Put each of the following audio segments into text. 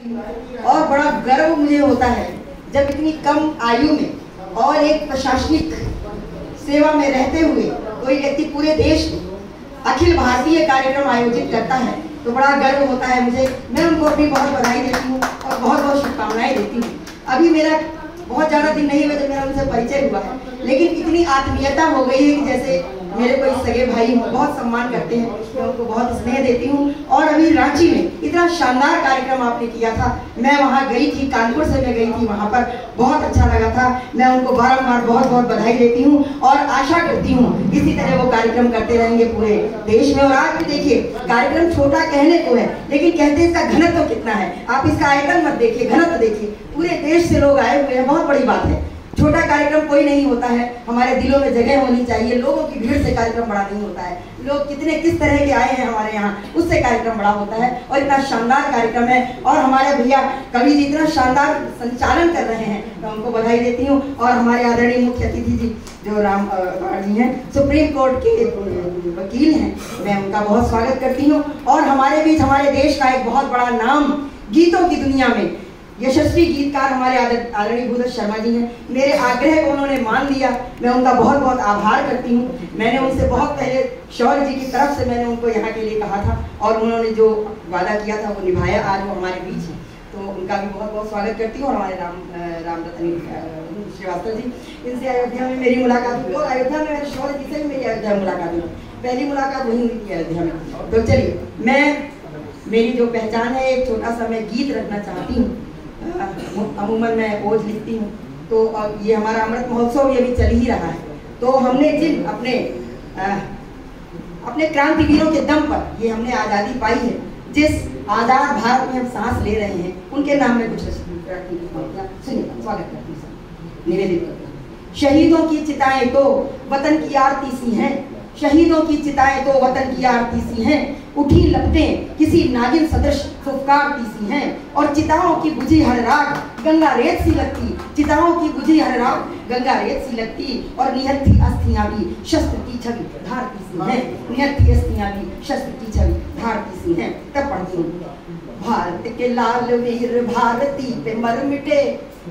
और बड़ा गर्व मुझे होता है जब इतनी कम आयु में और एक प्रशासनिक सेवा में रहते हुए कोई व्यक्ति पूरे देश में अखिल भारतीय कार्यक्रम आयोजित करता है तो बड़ा गर्व होता है मुझे। मैं उनको अपनी बहुत बधाई देती हूँ और बहुत बहुत शुभकामनाएं देती हूँ। अभी मेरा बहुत ज़्यादा दिन नहीं हुआ जब मेरा उनसे परिचय हुआ है, लेकिन इतनी आत्मीयता हो गई है कि जैसे मेरे कोई सगे भाई बहुत सम्मान करते हैं, मैं उनको बहुत स्नेह देती हूँ। और अभी रांची में इतना शानदार कार्यक्रम आपने किया था, मैं वहाँ गई थी, कानपुर से मैं गई थी, वहाँ पर बहुत अच्छा लगा था। मैं उनको बारंबार बहुत बहुत बधाई देती हूँ और आशा करती हूँ इसी तरह वो कार्यक्रम करते रहेंगे पूरे देश में। और आज भी देखिए कार्यक्रम छोटा कहने को है, लेकिन कहते हैं इसका घनत्व कितना है। आप इसका आयतन मत देखिए, घनत्व देखिए, पूरे देश से लोग आए हुए हैं, बहुत बड़ी बात है। छोटा कार्यक्रम कोई नहीं होता है, हमारे दिलों में जगह होनी चाहिए। लोगों की भीड़ से कार्यक्रम बड़ा नहीं होता है, लोग कितने किस तरह के आए हैं हमारे यहाँ, उससे कार्यक्रम बड़ा होता है। और इतना शानदार कार्यक्रम है और हमारे भैया कवि जी इतना शानदार संचालन कर रहे हैं, मैं उनको बधाई देती हूँ। और हमारे आदरणीय मुख्य अतिथि जी जो राम जी हैं, सुप्रीम कोर्ट के वकील हैं, मैं उनका बहुत स्वागत करती हूँ। और हमारे बीच हमारे देश का एक बहुत बड़ा नाम गीतों की दुनिया में यशस्वी गीतकार हमारे आदरणीय भूदत्त शर्मा जी हैं। मेरे आग्रह को उन्होंने मान लिया, मैं उनका बहुत बहुत आभार करती हूँ। मैंने उनसे बहुत पहले शौर्य जी की तरफ से मैंने उनको यहाँ के लिए कहा था और उन्होंने जो वादा किया था वो निभाया, आज वो हमारे बीच है, तो उनका भी बहुत बहुत स्वागत करती हूँ। और हमारे राम रतन श्रीवास्तव जी, इनसे अयोध्या में मेरी मुलाकात हुई और अयोध्या में मेरे शौर्य जी से भी मेरी अयोध्या में मुलाकात हुई, पहली मुलाकात वही हुई थी अयोध्या में। तो चलिए, मैं मेरी जो पहचान है एक छोटा सा मैं गीत रखना चाहती हूँ। अमूमन मैं ओज लिखती हूँ, तो अब ये हमारा अमृत महोत्सव ये भी चल ही रहा है, तो हमने जिन अपने क्रांतिवीरों के दम पर ये हमने आज़ादी पाई है, जिस आज़ाद भारत में हम सांस ले रहे हैं, उनके नाम में कुछ सुनिए, स्वागत करती हूँ, निवेदित करती हूँ। शहीदों की चिताएं तो वतन की आरती सी हैं, शहीदों की चिताएं तो वतन की आरती सी हैं, उठी लपटें किसी नागिन सदृश फुफकारती सी हैं, और चिताओं की बुझी हर रात गंगा रेत सी लगती, चिताओं की बुझी हर रात गंगा रेत सी लगती, और निहत्थी अस्थियां भी शस्त्र की छवि धारती सी हैं, निहत्थी अस्थियां भी शस्त्र की छवि धारती सी हैं। तब पढ़ती हूँ, भारत के लाल वीर भारती पे मर मिटे,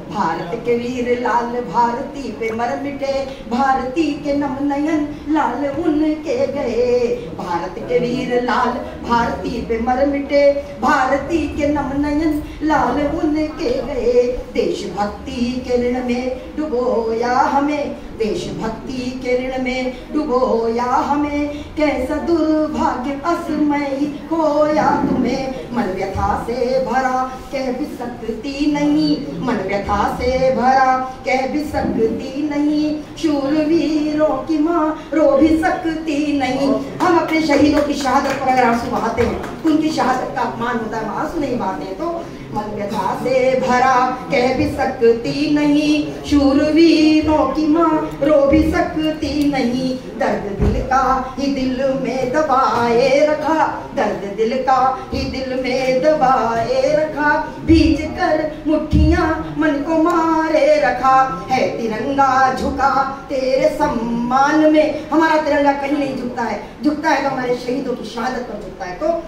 भारत के वीर लाल भारती पे मर मिटे, भारती के नम नयन लाल उनके गए, भारत के वीर लाल भारती पे मर मिटे, भारती के नम नयन लाल उनके गए, देशभक्ति के ऋण में डुबोया हमें, देशभक्ति के ऋण में डुबोया हमें, कैसा दुर्भाग्य असमयी होया तुम्हें, मन व्यथा से भरा कह भी सकती नहीं, मन व्यथा से भरा कह भी सकती नहीं, शूरवीरों की माँ रो भी सकती नहीं। हम अपने शहीदों की शहादत पर अगर आंसू बहाते हैं तो उनकी शहादत का अपमान होता है, आंसू नहीं बहाते हैं तो मन व्यथा से भरा कह भी सकती नहीं, शूरवीरों की माँ रो भी सकती नहीं, दर्द दिल का ही दिल में दबाए रखा, दर्द दिल का ही दिल में दबाए रखा, भीज कर मुट्ठियां मन को मारे रखा, है तिरंगा झुका तेरे सम्मान में। हमारा तिरंगा कहीं नहीं झुकता है, झुकता है तो हमारे शहीदों की शहादत पर झुकता है। तो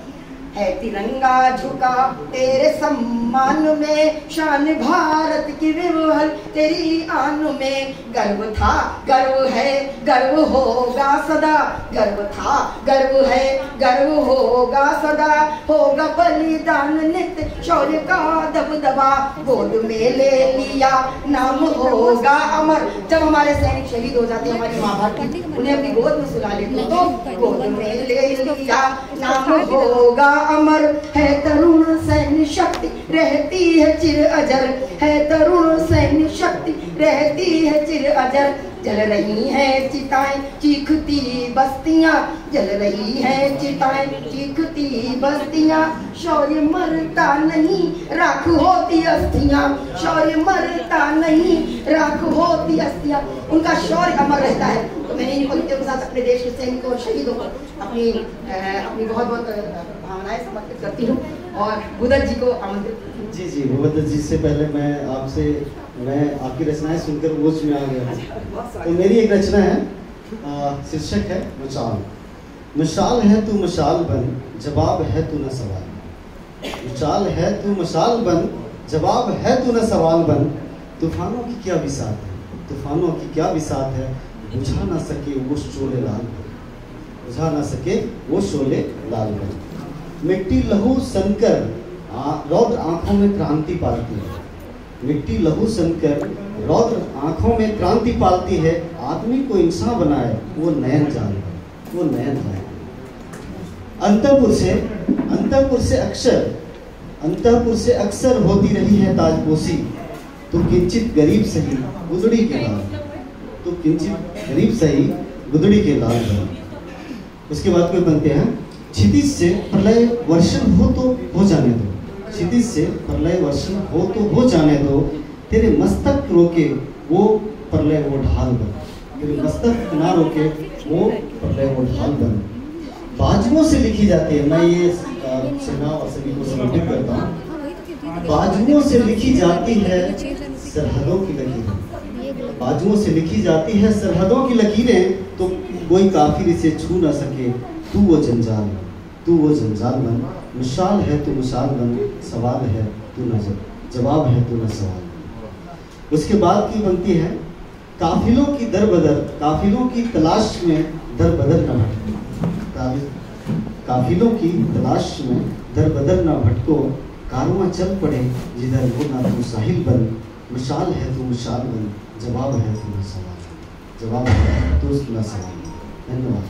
है तिरंगा झुका तेरे सम्मान में, शान भारत की विवहल तेरी आन में, गर्व था गर्व है गर्व होगा सदा, गर्व था गर्व है गर्व होगा सदा, होगा बलिदान नित्य शौर्य का दबदबा, गोद में ले लिया नाम होगा अमर। जब हमारे सैनिक शहीद हो जाते हैं, हमारी माँ भारती उन्हें अपनी गोद में सुला लेते तो गोद में ले लिया नाम होगा अमर, है तरुण सैन्य शक्ति रहती है चिर अजर, है तरुण सैन्य शक्ति रहती है चिर अजर, जल रही हैं चिताएं चीखती बस्तियां, जल रही हैं चिताएं चीखती बस्तियां, शौर्य मरता नहीं राख होती अस्थियां, शौर्य मरता नहीं राख होती अस्थियां, उनका शौर्य अमर रहता है। तो मैंने इन पंक्तियों के साथ अपने देश के सैनिकों और शहीदों को अपनी बहुत बहुत भावनाएं समर्पित करती हूँ और भूदत्त जी को आमंत्रित। जी भूदत्त जी से पहले मैं आपकी रचनाएं सुनकर बोझ में आ गया। तो मेरी एक रचना है, शीर्षक है मशाल। मशाल है तू मशाल बन, जवाब है तू न सवाल, मिसाल है तू मशाल बन, जवाब है तू न सवाल बन। तूफानों की क्या बिसात है, तूफानों की क्या बिसात है, बुझा ना सके वो शोले लाल बन, बुझा ना सके वो शोले लाल बन। मिट्टी लहू सनकर रौद्र आंखों में क्रांति पालती है, मिट्टी लहू सनकर रौद्र आंखों में क्रांति पालती है। आदमी को इंसान बनाए वो नयन जान है, वो नयन है। अंतःपुर से अक्सर होती रही है ताजपोशी। तो किंचित गरीब सही गुदड़ी के लाल, तो किंचित गरीब सही गुदड़ी के लाल बन। उसके बाद कोई बनते हैं, क्षितिज से प्रलय वर्षण हो तो हो जाने दो, क्षितिज से प्रलय वर्षण हो तो हो जाने दो। तेरे मस्तक रोके वो प्रलय वो ढाल बन, तेरे मस्तक ना रोके वो प्रलय वो ढाल बन। बाजुओं से लिखी जाती है, मैं ये सेना और सभी को समर्पित करता हूँ। बाजुओं से लिखी जाती है सरहदों की लकीरें, बाजुओं से लिखी जाती है सरहदों की लकीरें। तो कोई काफिर इसे छू ना सके, तू वो जंजाल, तू वो जंजाल बन। मिसाल है तू मिसाल बन, सवाल है तू न जवाब है तू न सवाल। उसके बाद की बनती है, काफिलों की दर बदर, काफिलों की तलाश में दर बदर न भटको, काफिलों की तलाश में दर बदर न भटको। कारवां चल पड़े जिधर वो ना तू साहिल बन। मिसाल है तू मिसाल बन, जवाब है तू न सवाल, जवाब है तू न सवाल। धन्यवाद।